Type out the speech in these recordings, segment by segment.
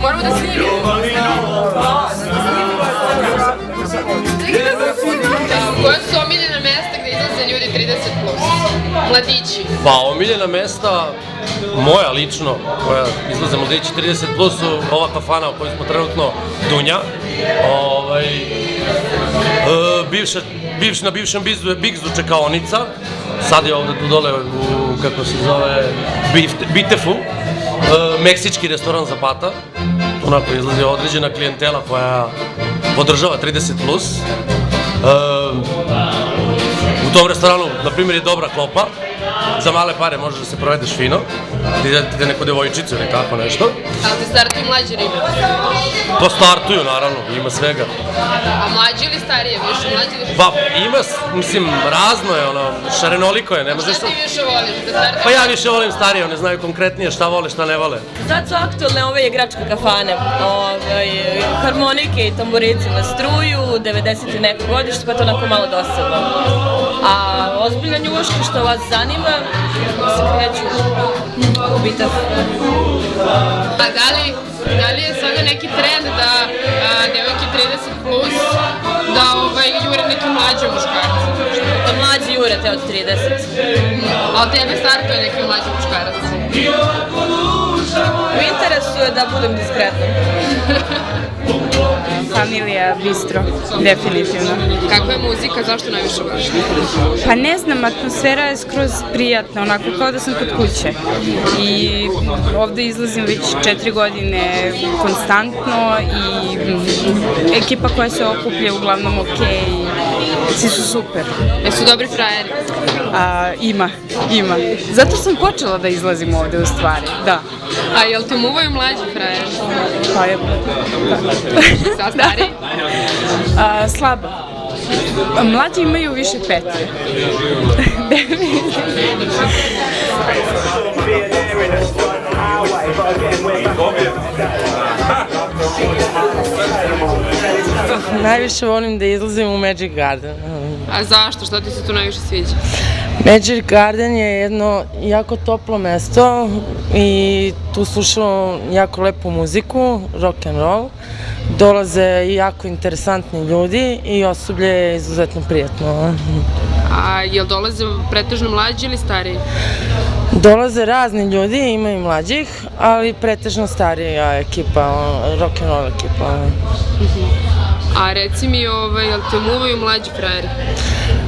Moramo da snimimo. Koja su omiljena mesta gde izlaze ljudi 30+? Mladići. Pa omiljena mesta, moja lično, koja izlaze mladići 30+, su ova kafana u kojoj smo trenutno, Dunja. Na bivšem Bigzu čekaonica, sad je ovde tu dole u, kako se zove, Bitefu, meksički restoran Zapata. Onako izlazi određena klijentela koja podržava 30+. U tom restoranu, na primjer, je dobra klopa. Za male pare možeš da se provedeš fino. Idete neku devojčicu ili tako nešto. Ali ti startuju mlađe ribe? Pa startuju, naravno, ima svega. A mlađe ili starije, više mlađe ili više? Pa ima, mislim, razno je, ono, šarenoliko je, nema zašto. Šta ti više voliš, da startuju? Pa ja više volim starije, one znaju konkretnije šta vole, šta ne vole. Sad su aktualne ove igračke kafane, harmonike i tamburici na struju, 90 i neko godište, pa to onako malo dosadno. A ozbiljna njuška što vas zanima, se kreću u Bitev. A da li je sada neki trend da devojke 30+, da jure neki mlađe muškarci? Da mlađi jure te od 30. A od tebe startuje neki mlađi muškarac? U interesu je da budem diskretna. Familija Bistro, definitivno. Kakva je muzika, zašto najviše voliš? Pa ne znam, atmosfera je skroz prijatna, onako kao da sam kod kuće. I ovde izlazim već 4 godine konstantno i ekipa koja se okuplja je uglavnom okej. Svi su super. Jesu dobri frajeri? Ima. Zato sam počela da izlazim ovde u stvari, da. A jel te muvaju mlađi frajeri? Pa je... Sa stariji? Slabo. Mlađi imaju više petlje. Najviše volim da izlazim u Magic Garden. A zašto? Šta ti se tu najviše sviđa? Magic Garden je jedno jako toplo mesto i tu slušamo jako lepu muziku, rock and roll. Dolaze jako interesantni ljudi i osoblje je izuzetno prijatno. A jel dolaze pretežno mlađi ili stariji? Dolaze razni ljudi, ima i mlađih, ali pretežno starija ekipa, rock and roll ekipa. A reci mi, jel te muvaju mlađi frajeri?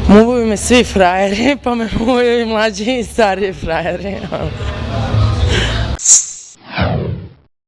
Muvaju me svi frajeri, pa me muvaju i mlađi i stariji frajeri.